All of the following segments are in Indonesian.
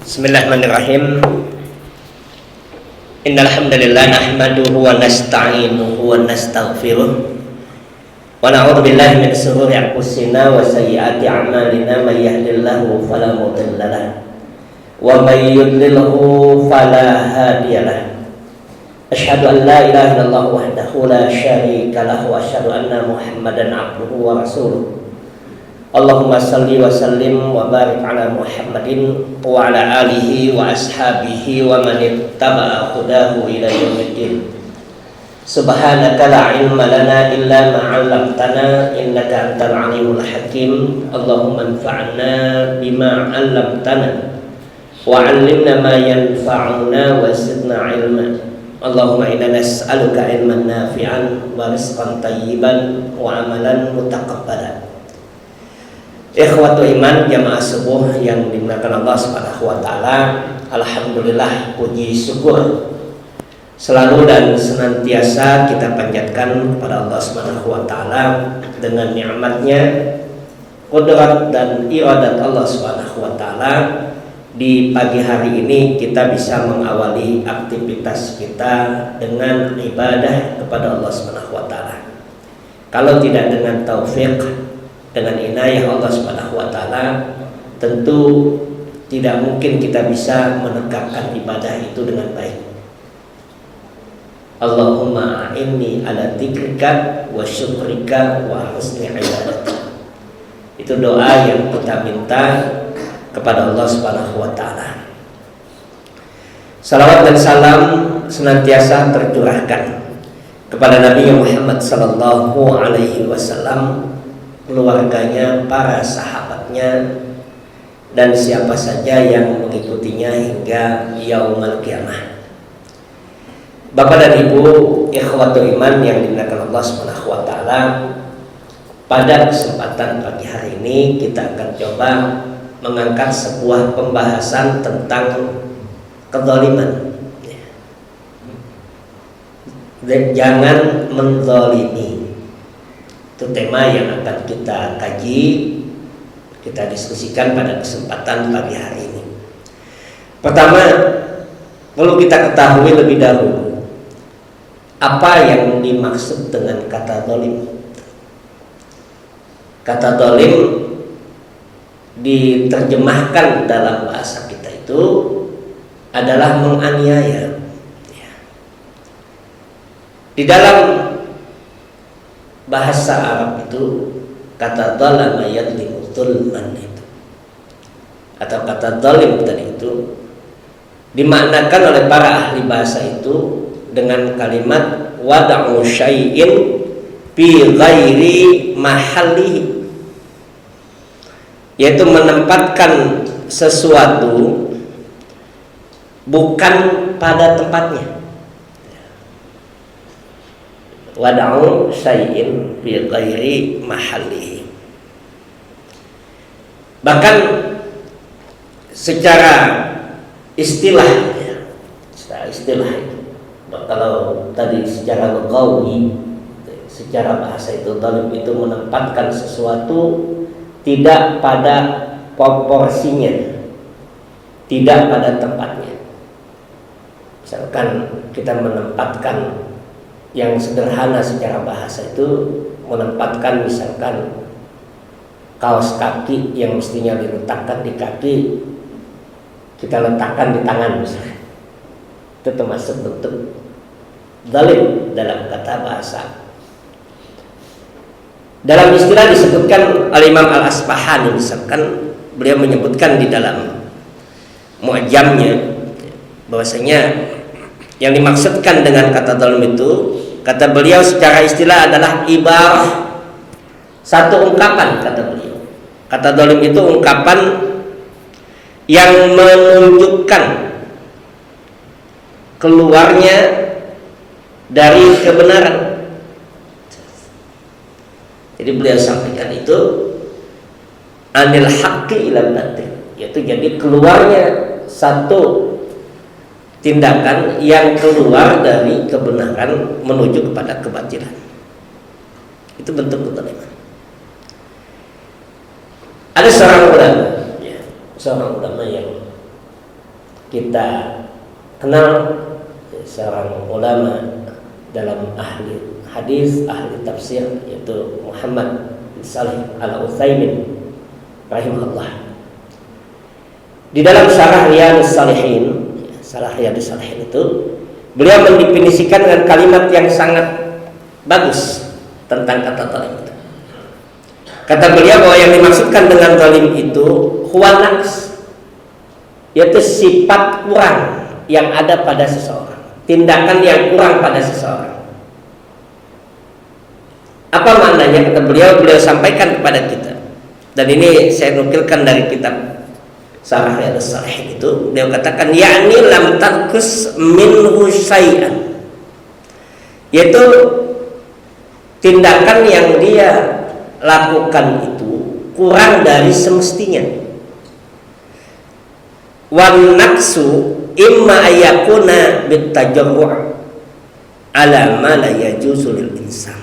Bismillahirrahmanirrahim. Innal hamdalillah nahmaduhu wa nasta'inuhu wa nastaghfiruh wa na'udzu billahi min shururi anfusina wa sayyiati a'malina may yahdihillahu fala mudilla lahu wa may yudlilhu fala hadiya lahu. Asyhadu an la ilaha illallah wahdahu la syarika lahu wa asyhadu anna Muhammadan 'abduhu wa rasuluh. Allahumma salli wa sallim wa barik ala Muhammadin wa ala alihi wa ashabihi wa man ittaba'a hudahu ila yaumiddin. Subhanaka la ilma lana illa ma 'allamtana innaka antal alimul hakim. Allahumma anfa'na bima 'allamtana wa 'allimna ma yanfa'una wa zidna ilma. Allahumma inna nas'aluka ilman nafi'an wa rizqan tayyiban wa amalan mutaqabbalan. Ikhwatu iman jamaah subuh yang dimuliakan Allah Subhanahu wa taala, alhamdulillah puji syukur selalu dan senantiasa kita panjatkan kepada Allah Subhanahu wa taala dengan nikmatnya, qudrat dan iradat Allah Subhanahu wa taala. Di pagi hari ini kita bisa mengawali aktivitas kita dengan ibadah kepada Allah Subhanahu wa taala. Kalau tidak dengan taufik, dengan inayah Allah Subhanahu wa taala, tentu tidak mungkin kita bisa menegakkan ibadah itu dengan baik. Allahumma a'inni ala dzikrika wa syukrika wa husni ibadatik. Itu doa yang kita minta kepada Allah Subhanahu wa taala. Salawat dan salam senantiasa tercurahkan kepada Nabi Muhammad sallallahu alaihi wasallam, keluarganya, para sahabatnya, dan siapa saja yang mengikutinya hingga yaumul qiyamah. Bapak dan Ibu, ikhwatul iman yang dimuliakan Allah Subhanahu wa taala, pada kesempatan pagi hari ini kita akan coba mengangkat sebuah pembahasan tentang kezaliman. Jangan menzalimi. Itu tema yang akan kita kaji, kita diskusikan pada kesempatan pagi hari ini. Pertama, perlu kita ketahui lebih dahulu apa yang dimaksud dengan kata zalim. Kata zalim diterjemahkan dalam bahasa kita itu adalah menganiaya. Di dalam bahasa Arab itu kata zalama yadlimu zulman itu, atau kata zalim tadi itu dimaknakan oleh para ahli bahasa itu dengan kalimat wada'u syai'in fi ghairi mahallihi, yaitu menempatkan sesuatu bukan pada tempatnya. Wada'u syai'in fi ghairi mahallihi. Bahkan secara istilah itu, kalau tadi secara lughawi, secara bahasa itu zalim itu menempatkan sesuatu tidak pada proporsinya, tidak pada tempatnya. Misalkan kita menempatkan yang sederhana secara bahasa itu, menempatkan misalkan kaos kaki yang mestinya diletakkan di kaki, kita letakkan di tangan misalnya. Itu termasuk bentuk zalim dalam kata bahasa. Dalam istilah disebutkan oleh Imam Al-Asbahani, misalkan beliau menyebutkan di dalam mu'jamnya bahwasanya yang dimaksudkan dengan kata zalim itu, kata beliau secara istilah adalah ibarah, satu ungkapan. Kata beliau, kata zalim itu ungkapan yang menunjukkan keluarnya dari kebenaran. Jadi beliau sampaikan itu anil haqqi ila batil, yaitu jadi keluarnya satu tindakan yang keluar dari kebenaran menuju kepada kebatilan. Itu bentuk kezaliman. Ada seorang ulama yang kita kenal seorang ulama dalam ahli hadis, ahli tafsir, yaitu Muhammad bin Shalih Al-Utsaimin rahimahullah. Di dalam Syarah Riyadhus Shalihin, Syarah Riyadhus Shalihin itu beliau mendefinisikan dengan kalimat yang sangat bagus tentang kata zalim itu. Kata beliau bahwa yang dimaksudkan dengan zalim itu huwa naqs, yaitu sifat kurang yang ada pada seseorang, tindakan yang kurang pada seseorang. Apa maknanya? Kata beliau sampaikan kepada kita, dan ini saya nukilkan dari kitab Syarah Riyadhus Shalihin itu. Beliau katakan yakni lam tarkus minhu syai'an, yaitu tindakan yang dia lakukan itu kurang dari semestinya. Wan naqsu imma ayakuna bitajarru' ala ma la yajuzu lil insan.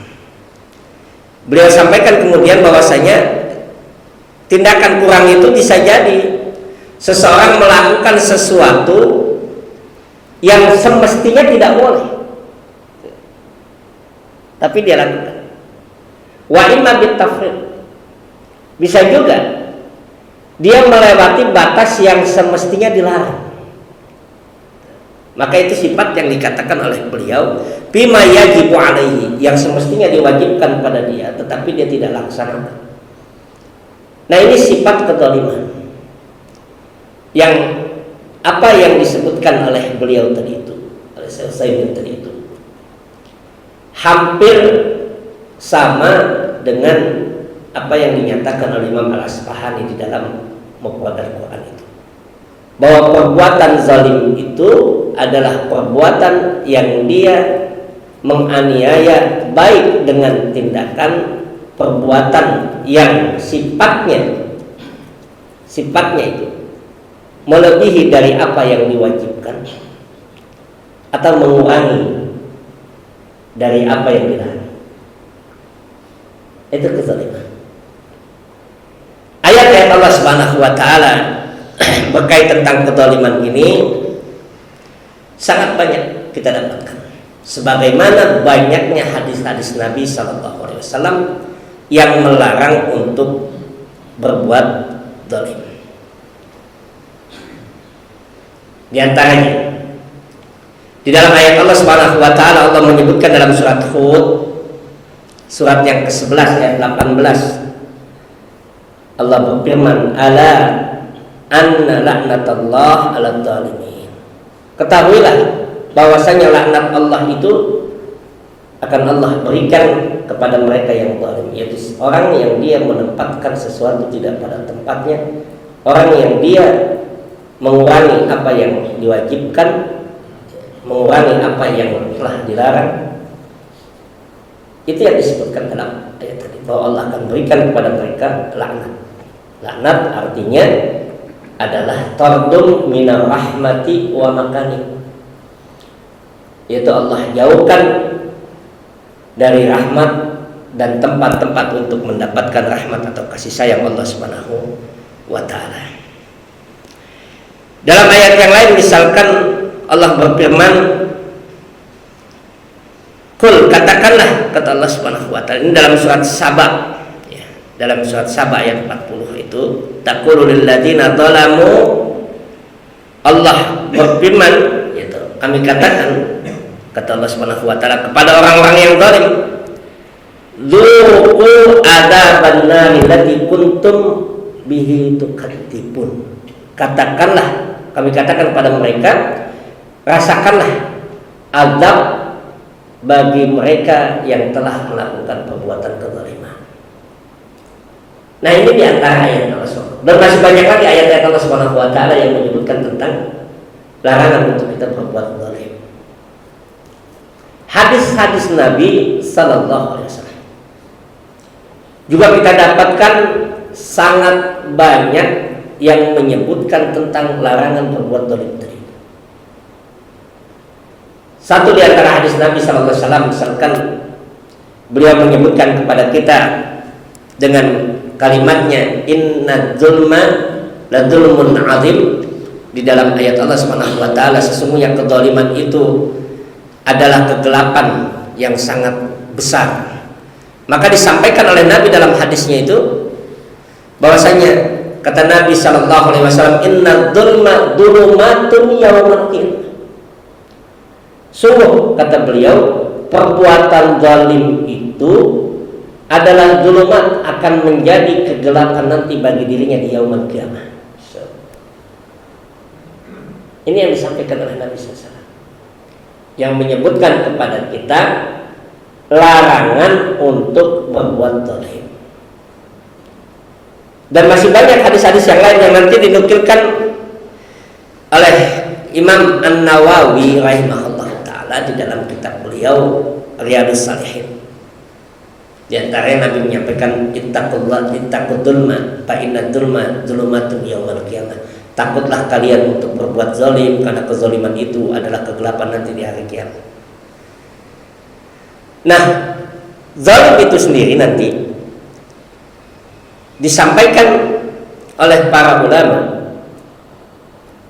Beliau sampaikan kemudian bahwasanya tindakan kurang itu bisa jadi seseorang melakukan sesuatu yang semestinya tidak boleh, tapi dia lakukan. Wa imma bitafrid, bisa juga dia melewati batas yang semestinya dilarang. Maka itu sifat yang dikatakan oleh beliau bima yajibu alaihi, yang semestinya diwajibkan pada dia tetapi dia tidak laksanakan. Nah, ini sifat kezaliman yang apa yang disebutkan oleh beliau tadi itu, oleh Syekh tadi itu, hampir sama dengan apa yang dinyatakan oleh Imam Al-Asbahani di dalam Mufrad Al-Quran itu, bahwa perbuatan zalim itu adalah perbuatan yang dia menganiaya baik dengan tindakan perbuatan yang sifatnya itu melebihi dari apa yang diwajibkan atau mengurangi dari apa yang dilarang. Itu kezaliman. Ayat-ayat Allah Subhanahu wa taala berkait tentang kezaliman ini sangat banyak kita dapatkan. Sebagaimana banyaknya hadis-hadis Nabi sallallahu alaihi wasallam yang melarang untuk berbuat zalim. Di antaranya di dalam ayat Allah Subhanahu wa taala, Allah menyebutkan dalam surat Hud surat yang ke-11 ayat 18, Allah berfirman, ala anna laknatullah 'alal zalimin. Ketahuilah bahwasanya laknat Allah itu akan Allah berikan kepada mereka yang zalim, yaitu orang yang dia menempatkan sesuatu tidak pada tempatnya, orang yang dia mengurangi apa yang diwajibkan, mengurangi apa yang telah dilarang. Itu yang disebutkan dalam ayat tadi, bahwa Allah akan berikan kepada mereka laknat. Laknat artinya adalah tardum minar rahmati wa makani, yaitu Allah jauhkan dari rahmat dan tempat-tempat untuk mendapatkan rahmat atau kasih sayang Allah Subhanahu wa taala. Dalam ayat yang lain misalkan Allah berfirman, Kul, katakanlah, kata Allah Subhanahu wa taala, ini dalam surat Saba, ya, dalam surat Saba ayat 40 itu, taqulu lil ladzina zalamu, Allah berfirman, yaitu kami katakan, kata Allah Subhanahu wa taala kepada orang-orang yang zalim, dzuqu adzaban nar allati kuntum bihi tukadzibun. Katakanlah, kami katakan kepada mereka, rasakanlah azab bagi mereka yang telah melakukan perbuatan kezaliman. Nah, ini di antara ayat Allah SWT. Dan masih banyak lagi ayat-ayat Allah Subhanahu wa taala yang menyebutkan tentang larangan untuk kita berbuat zalim. Hadis-hadis Nabi sallallahu alaihi wasallam juga kita dapatkan sangat banyak yang menyebutkan tentang larangan berbuat zalim tadi. Satu di antara hadis Nabi sallallahu alaihi wasallam, misalkan beliau menyebutkan kepada kita dengan kalimatnya, inna dzulma la dzulmun azim di dalam ayat Allah Subhanahu wa taala, sesungguhnya kezaliman itu adalah kegelapan yang sangat besar. Maka disampaikan oleh Nabi dalam hadisnya itu bahwasanya kata Nabi sallallahu alaihi wasallam, "Inna dzulma dzulumatun yaumal qiyamah." Sungguh kata beliau, perbuatan zalim itu adalah dzulumat, akan menjadi kegelapan nanti bagi dirinya di yaumul qiyamah. Ini yang disampaikan oleh Nabi SAW, yang menyebutkan kepada kita larangan untuk berbuat zalim. Dan masih banyak hadis-hadis yang lain yang nanti dinukilkan oleh Imam An-Nawawi rahimahullah ta'ala di dalam kitab beliau Riyadhus Shalihin. Di antaranya Nabi menyampaikan, ittaqullah ittaqud-dzulma fa inna dzulma dzulumatun yaumil qiyamah. Takutlah kalian untuk berbuat zalim, karena kezaliman itu adalah kegelapan nanti di hari kiamat. Nah, zalim itu sendiri nanti disampaikan oleh para ulama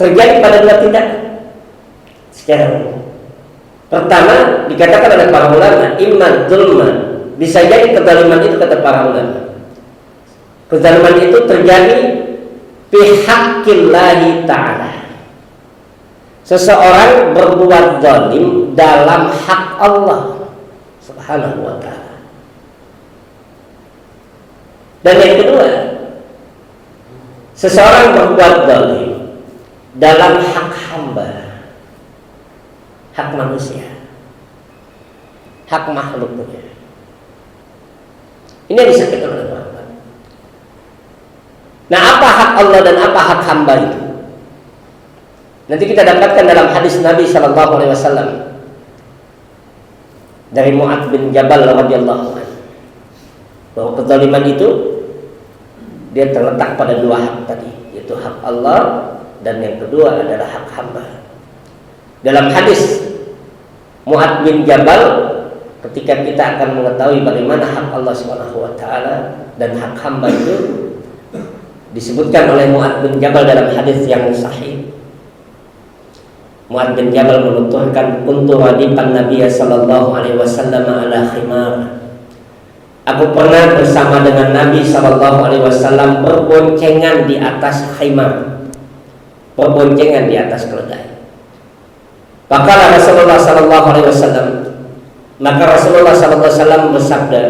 terjadi pada dua tindakan secara umum. Pertama, dikatakan oleh para ulama, imma dzulma, bisa jadi kezaliman itu, kata para ulama, kezaliman itu terjadi bihaqqillahi ta'ala. Seseorang berbuat zalim dalam hak Allah Subhanahu wa ta'ala. Dan yang kedua, seseorang berbuat zalim dalam hak hamba, hak manusia, hak makhluknya. Ini yang disampaikan oleh Allah. Nah, apa hak Allah dan apa hak hamba itu? Nanti kita dapatkan dalam hadis Nabi Sallallahu Alaihi Wasallam dari Mu'adz bin Jabal radhiyallahu anhu, bahwa kezaliman itu dia terletak pada dua hak tadi, yaitu hak Allah dan yang kedua adalah hak hamba. Dalam hadis Mu'adz bin Jabal, ketika kita akan mengetahui bagaimana hak Allah Subhanahu wa taala dan hak hamba itu, disebutkan oleh Mu'adz bin Jabal dalam hadis yang sahih. Mu'adz bin Jabal menuturkan, kuntu radifan Nabiy sallallahu alaihi wasallam ala khimar. Aku pernah bersama dengan Nabi sallallahu alaihi wasallam berboncengan di atas khimar, berboncengan di atas keledai. Maka Rasulullah sallallahu alaihi wasallam, maka Rasulullah sallallahu alaihi wasallam bersabda,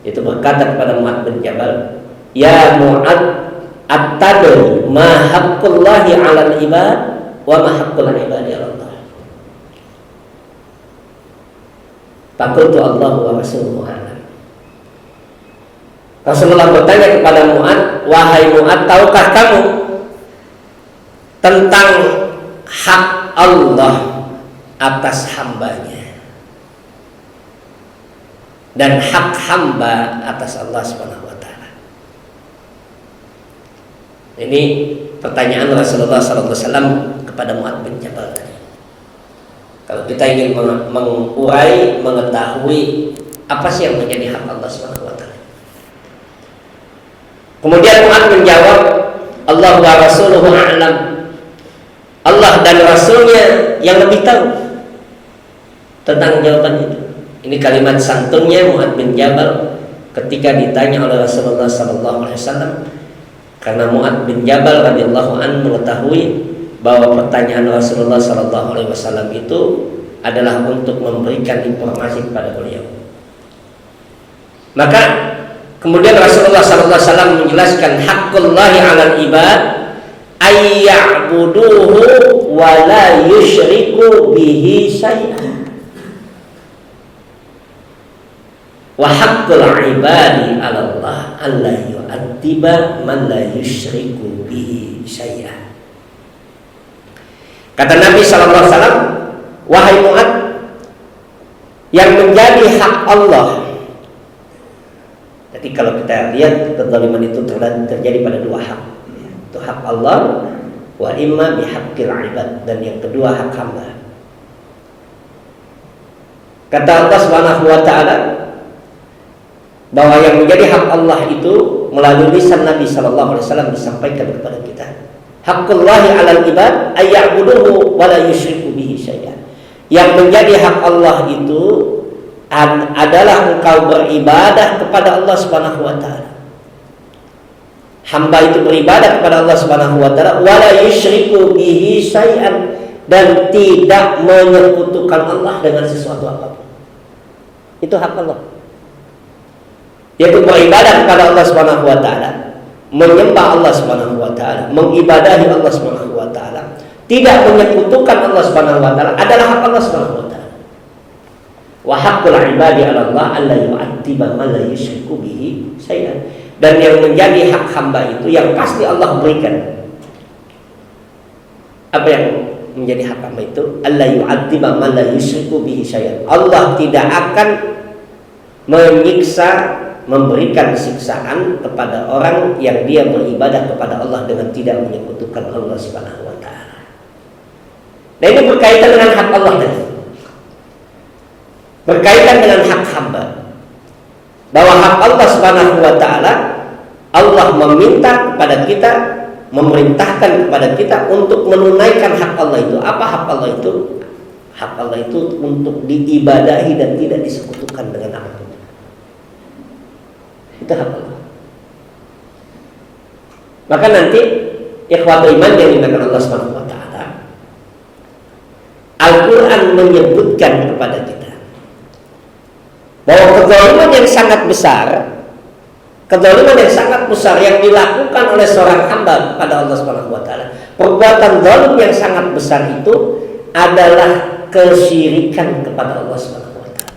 itu berkata kepada Mu'adz bin Jabal, ya Mu'adz, at-tadri ma haqqullahi 'alal ibad wa ma haqqul ibadi 'ala Allah. Faqultu Allah wa rasuluhu a'lam. Rasulullah bertanya kepada Mu'adz, wahai Mu'adz, tahukah kamu tentang hak Allah atas hambanya dan hak hamba atas Allah Subhanahu wa ta'ala? Ini pertanyaan Rasulullah SAW kepada Mu'adz bin Jabal tadi. Kalau kita ingin mengurai, mengetahui apa sih yang menjadi hak Allah Subhanahu wa ta'ala. Kemudian Mu'adz menjawab, Allah wa rasuluhu a'lam. Allah dan Rasulnya yang lebih tahu tentang jawaban itu. Ini kalimat santunnya Mu'adz bin Jabal ketika ditanya oleh Rasulullah SAW. Karena Mu'adz bin Jabal radhiyallahu anhu mengetahui bahwa pertanyaan Rasulullah sallallahu alaihi wasallam itu adalah untuk memberikan informasi kepada beliau. Maka kemudian Rasulullah sallallahu alaihi wasallam menjelaskan haqqullahi 'alal ibad ay ya'buduhu wa la yusyriku bihi syai'an. Wa haqqul ibadi 'ala Allah alla yu'addiba man la yusyriku bihi syai'an. Kata Nabi sallallahu alaihi wasallam, wahai Mu'adz, yang menjadi hak Allah. Jadi kalau kita lihat kezaliman itu terjadi pada dua hak. Itu hak Allah wa imma bihaqqil ibad, dan yang kedua hak hamba. Kata Allah Subhanahu wa taala bahwa yang menjadi hak Allah itu melalui lisan Nabi sallallahu alaihi wasallam disampaikan kepada kita. Haqqullahi 'alal ibad ayya'buduhu wa la yusyriku bihi syai'an. Yang menjadi hak Allah itu adalah engkau beribadah kepada Allah Subhanahu wa taala. Hamba itu beribadah kepada Allah Subhanahu wa taala wa la yusyriku bihi syai'an, dan tidak menyekutukan Allah dengan sesuatu apapun. Itu hak Allah. Yaitu beribadah kepada Allah Subhanahu wa taala, menyembah Allah Subhanahu wa taala, mengibadahi Allah Subhanahu wa taala, tidak menyekutukan Allah Subhanahu wa taala adalah hak Allah Subhanahu wa taala. Wa haqqul ibadi 'ala Allah alla yu'adhiba man la yusyriku bihi syai'an. Dan yang menjadi hak hamba itu yang pasti Allah berikan. Apa yang menjadi hak hamba itu? Alla yu'adhiba man la yusyriku bihi syai'an. Allah tidak akan menyiksa, memberikan siksaan kepada orang yang dia beribadah kepada Allah dengan tidak menyekutukan Allah Subhanahu wa taala. Nah, ini berkaitan dengan hak Allah tadi. Berkaitan dengan hak hamba. Bahwa hak Allah Subhanahu wa taala, Allah meminta kepada kita, memerintahkan kepada kita untuk menunaikan hak Allah itu. Apa hak Allah itu? Hak Allah itu untuk diibadahi dan tidak disekutukan dengan apapun. Itu hak Allah. Maka nanti ikhwatul iman yang dimakan Allah Subhanahu wa taala, Al-Quran menyebutkan kepada kita bahwa kezaliman yang sangat besar, kezaliman yang sangat besar yang dilakukan oleh seorang hamba kepada Allah Subhanahu wa taala, perbuatan zalim yang sangat besar itu adalah kesyirikan kepada Allah Subhanahu wa taala.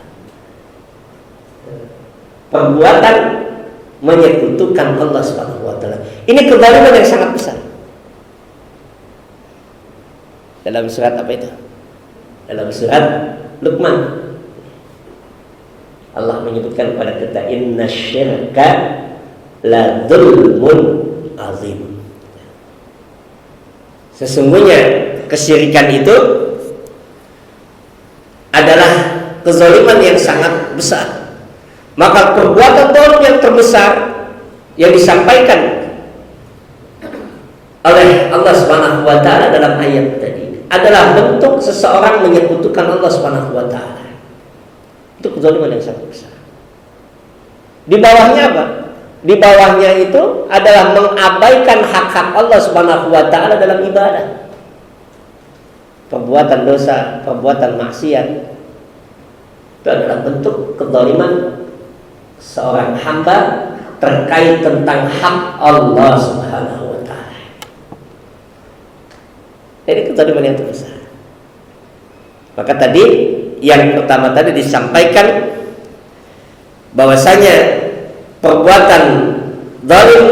Perbuatan menyekutukan Allah Subhanahu wa taala. Ini kezaliman yang sangat besar. Dalam surat apa itu? Dalam surat Luqman, Allah menyebutkan kepada kita, innasyirka la dzulmun azim. Sesungguhnya kesyirikan itu adalah kezaliman yang sangat besar. Maka perbuatan zalim yang terbesar yang disampaikan oleh Allah Subhanahu wa taala dalam ayat tadi adalah bentuk seseorang menyekutukan Allah Subhanahu wa taala. Itu kezaliman yang sangat besar. Di bawahnya apa? Di bawahnya itu adalah mengabaikan hak-hak Allah Subhanahu wa taala dalam ibadah. Perbuatan dosa, perbuatan maksiat, itu adalah bentuk kezaliman seorang hamba terkait tentang hak Allah Subhanahu wa taala. Ini kezaliman yang terbesar. Maka tadi yang pertama tadi disampaikan bahwasanya perbuatan zalim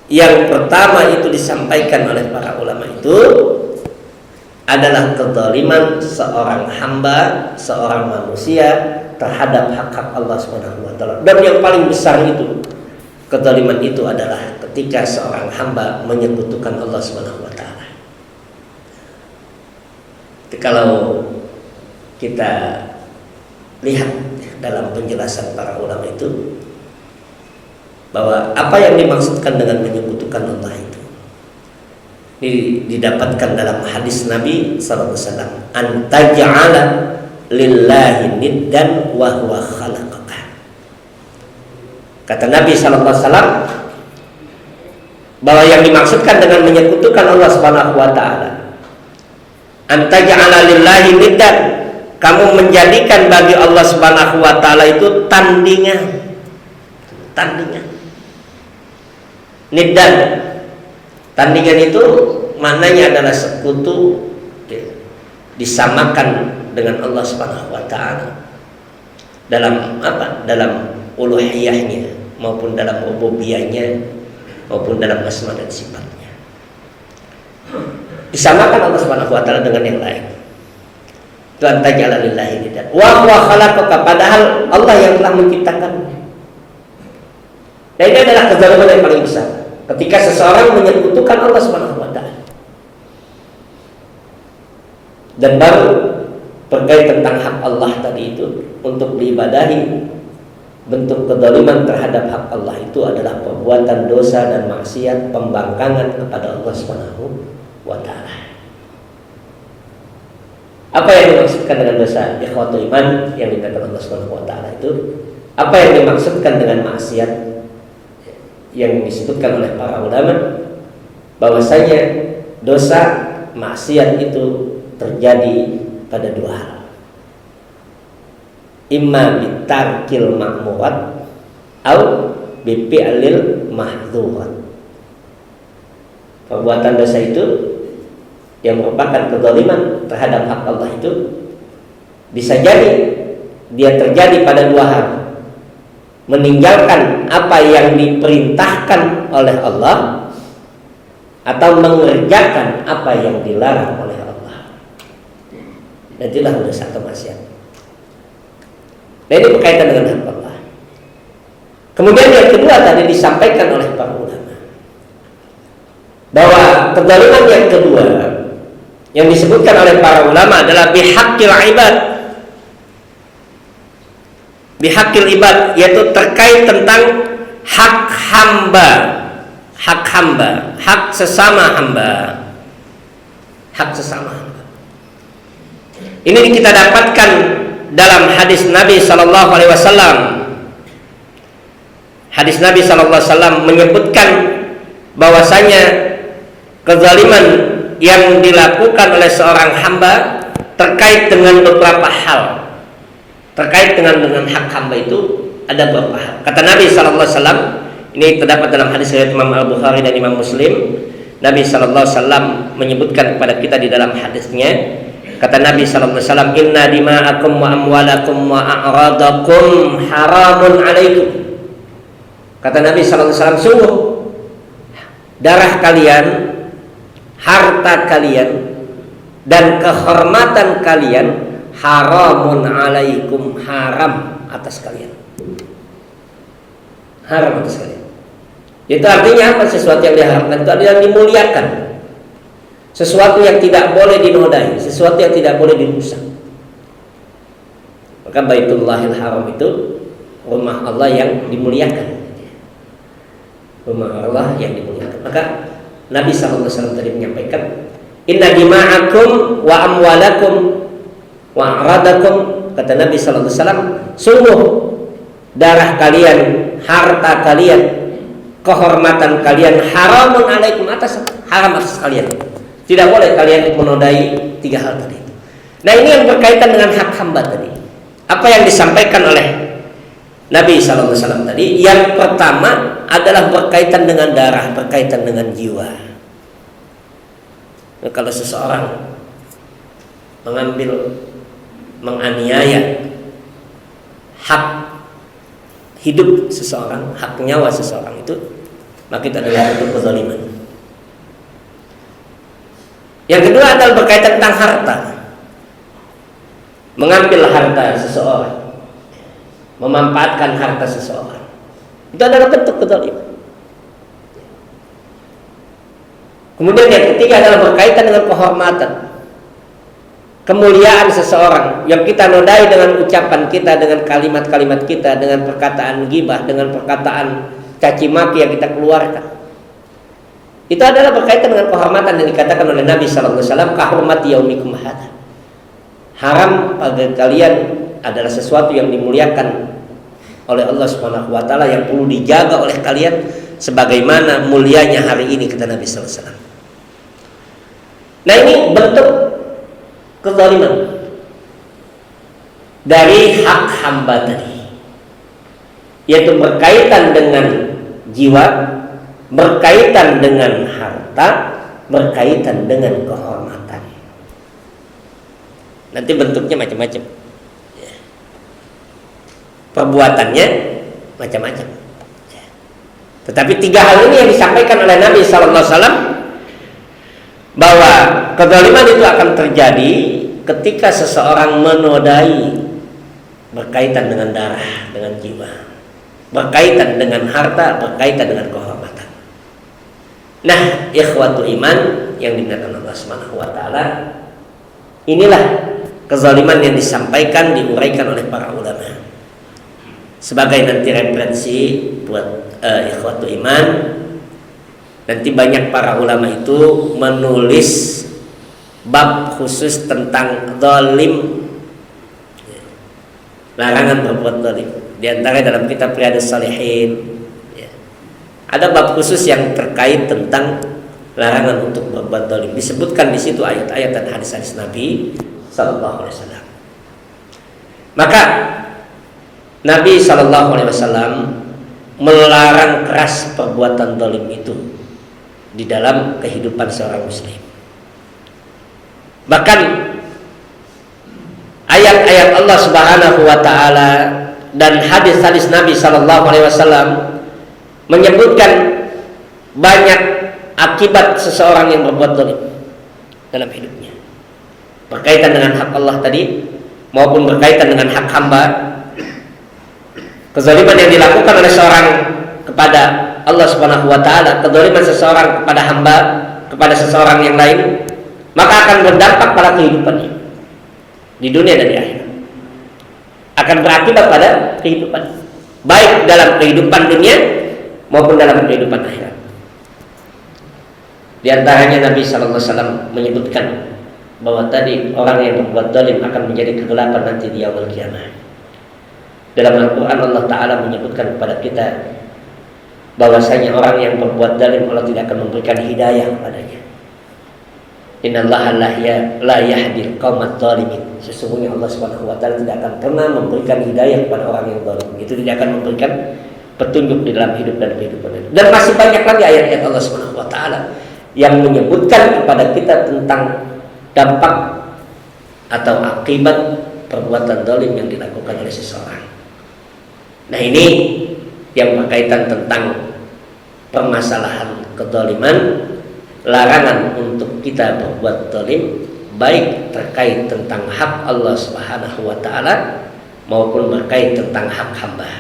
yang pertama itu disampaikan oleh para ulama itu adalah kezaliman seorang hamba, seorang manusia terhadap hak-hak Allah Subhanahu wa taala. Dan yang paling besar itu, kezaliman itu adalah ketika seorang hamba menyekutukan Allah Subhanahu wa taala. Kalau kita lihat dalam penjelasan para ulama itu bahwa apa yang dimaksudkan dengan menyekutukan Allah itu didapatkan dalam hadis Nabi sallallahu alaihi wasallam, antaj'ala lillahi niddan wa huwa khalaqaka. Kata Nabi sallallahu alaihi wasallam bahwa yang dimaksudkan dengan menyekutukan Allah Subhanahu wa taala, antaj'ala lillahi niddan, kamu menjadikan bagi Allah Subhanahu wa taala itu tandingan. Niddan. Tandingan itu maknanya adalah sekutu, disamakan dengan Allah Subhanahu wa taala. Dalam apa? Dalam uluhiyahnya maupun dalam rububiyahnya maupun dalam asma dan sifatnya. Disamakan Allah Subhanahu wa taala dengan yang lain. Tuhan taj'ala lillahi niddan wa huwa khalaqaka, padahal Allah yang telah menciptakannya. Dan ini adalah kezaliman yang paling besar ketika seseorang menyekutukan Allah Subhanahu wa taala. Dan baru terkait tentang hak Allah tadi itu untuk diibadahi bentuk kezaliman terhadap hak Allah itu adalah perbuatan dosa dan maksiat, pembangkangan kepada Allah Subhanahu wa taala. Apa yang dimaksudkan dengan dosa? Ikhwatul iman yang dikatakan Allah Subhanahu wa taala itu, apa yang dimaksudkan dengan maksiat yang disebutkan oleh para ulama, bahwasanya dosa maksiat itu terjadi pada dua hal. Imma bitarkil ma'murat atau bifi'lil mahdzurat. Perbuatan dosa itu yang merupakan kezaliman terhadap hak Allah itu bisa jadi dia terjadi pada dua hal: meninggalkan apa yang diperintahkan oleh Allah atau mengerjakan apa yang dilarang oleh Allah. Dan itulah dosa atau maksiat. Nah, ini berkaitan dengan hak Allah. Kemudian yang kedua tadi disampaikan oleh para ulama bahwa kezaliman yang kedua yang disebutkan oleh para ulama adalah bihaqqil ibad. Bihaqqil ibad, yaitu terkait tentang hak hamba, hak sesama hamba. Hak sesama hamba. Ini kita dapatkan dalam hadis Nabi sallallahu alaihi wasallam. Hadis Nabi sallallahu alaihi wasallam menyebutkan bahwasanya kezaliman yang dilakukan oleh seorang hamba terkait dengan beberapa hal. Terkait dengan hak hamba itu ada beberapa hal. Kata Nabi sallallahu alaihi wasallam, ini terdapat dalam hadis riwayat Imam Al-Bukhari dan Imam Muslim. Nabi sallallahu alaihi wasallam menyebutkan kepada kita di dalam hadisnya, kata Nabi sallallahu alaihi wasallam, "Inna dima'akum wa amwalakum wa a'radakum haramun 'alaikum." Kata Nabi sallallahu alaihi wasallam, sungguh darah kalian, harta kalian, dan kehormatan kalian haramun 'alaikum, haram atas kalian. Haram atas kalian. Itu artinya apa? Sesuatu yang diharamkan itu adalah yang dimuliakan. Sesuatu yang tidak boleh dinodai, sesuatu yang tidak boleh dirusak. Maka Baitullahil Haram itu rumah Allah yang dimuliakan. Rumah Allah yang dimuliakan. Maka Nabi SAW tadi menyampaikan, "Inna dima'akum wa amwalakum wa a'radakum." Kata Nabi SAW, sungguh darah kalian, harta kalian, kehormatan kalian haramun 'alaikum, haram atas kalian. Tidak boleh kalian menodai tiga hal tadi. Nah, ini yang berkaitan dengan hak hamba tadi. Apa yang disampaikan oleh Nabi SAW tadi? Yang pertama adalah berkaitan dengan darah, berkaitan dengan jiwa. Nah, kalau seseorang menganiaya hak hidup seseorang, hak nyawa seseorang itu, maka itu adalah bentuk kezaliman. Yang kedua adalah berkaitan tentang harta. Mengambil harta seseorang, memanfaatkan harta seseorang, itu adalah bentuk kezaliman. Kemudian yang ketiga adalah berkaitan dengan kehormatan, kemuliaan seseorang yang kita nodai dengan ucapan kita, dengan kalimat-kalimat kita, dengan perkataan ghibah, dengan perkataan caci maki yang kita keluarkan. Itu adalah berkaitan dengan kehormatan yang dikatakan oleh Nabi sallallahu alaihi wasallam, "Kahurmati yaumikum hadza." Haram pada kalian adalah sesuatu yang dimuliakan oleh Allah Subhanahu wa taala, yang perlu dijaga oleh kalian sebagaimana mulianya hari ini, kata Nabi sallallahu alaihi wasallam. Nah, ini bentuk kezaliman dari hak hamba tadi, yaitu berkaitan dengan jiwa, berkaitan dengan harta, berkaitan dengan kehormatan. Nanti bentuknya macam-macam, perbuatannya macam-macam. Tetapi tiga hal ini yang disampaikan oleh Nabi Sallallahu Alaihi Wasallam, bahwa kezaliman itu akan terjadi ketika seseorang menodai berkaitan dengan darah, dengan jiwa, berkaitan dengan harta, berkaitan dengan kehormatan. Nah, ikhwatul iman yang dimuliakan Allah Subhanahu wa taala, inilah kezaliman yang disampaikan, diuraikan oleh para ulama. sebagai nanti referensi buat ikhwatul iman. Nanti banyak para ulama itu menulis bab khusus tentang zalim, larangan berbuat zalim. Di antara dalam kitab Riyadhus Shalihin ada bab khusus yang terkait tentang larangan untuk berbuat zalim. Disebutkan di situ ayat-ayat dan hadis-hadis Nabi sallallahu alaihi wasallam. Maka Nabi sallallahu alaihi wasallam melarang keras perbuatan zalim itu di dalam kehidupan seorang muslim. Bahkan ayat-ayat Allah Subhanahu wa taala dan hadis-hadis Nabi sallallahu alaihi wasallam menyebutkan banyak akibat seseorang yang berbuat zalim dalam hidupnya. Berkaitan dengan hak Allah tadi maupun berkaitan dengan hak hamba. Kezaliman yang dilakukan oleh seorang kepada Allah Subhanahu wa taala, kezaliman seseorang kepada hamba, kepada seseorang yang lain, maka akan berdampak pada kehidupannya di dunia dan di akhirat. Akan berakibat pada kehidupan, baik dalam kehidupan dunia maupun dalam kehidupan akhirat. Di antaranya Nabi sallallahu alaihi wasallam menyebutkan bahwa tadi orang yang berbuat zalim akan menjadi kegelapan nanti di yaumul qiyamah. Dalam Al-Quran Allah Ta'ala menyebutkan kepada kita bahwasanya orang yang berbuat zalim Allah tidak akan memberikan hidayah kepadanya. Innallaha la yahdil qaumadz zalimin. Sesungguhnya Allah Subhanahu wa taala tidak akan pernah memberikan hidayah kepada orang yang zalim. Itu tidak akan memberikan petunjuk di dalam hidup dan kehidupan. Dan masih banyak lagi ayat-ayat Allah Subhanahu wa taala yang menyebutkan kepada kita tentang dampak atau akibat perbuatan zalim yang dilakukan oleh seseorang. Nah, ini yang berkaitan tentang permasalahan kezaliman, larangan untuk kita berbuat zalim, baik terkait tentang hak Allah Subhanahu wa taala maupun terkait tentang hak hamba.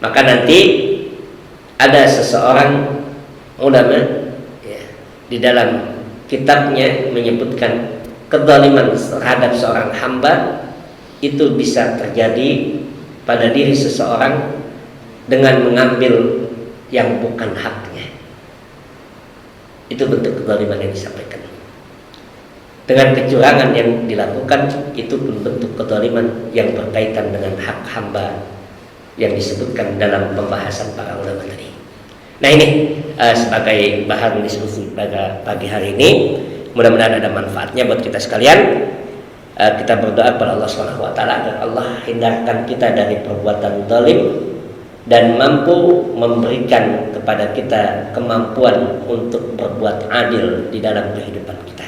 Maka nanti ada seseorang ulama di dalam kitabnya menyebutkan kezaliman terhadap seorang hamba itu bisa terjadi pada diri seseorang dengan mengambil yang bukan haknya. Itu bentuk kezaliman yang disampaikan. Dengan kecurangan yang dilakukan, itu pun bentuk kezaliman yang berkaitan dengan hak hamba yang disebutkan dalam pembahasan para ulama tadi. Nah, ini sebagai bahan diskusi pada pagi hari ini, mudah-mudahan ada manfaatnya buat kita sekalian. Kita berdoa kepada Allah Subhanahu wa taala agar Allah hindarkan kita dari perbuatan zalim dan mampu memberikan kepada kita kemampuan untuk berbuat adil di dalam kehidupan kita.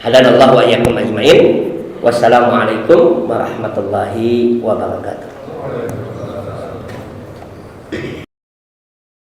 Hadanallahu wa iyyakum ajmain. Wassalamualaikum warahmatullahi wabarakatuh.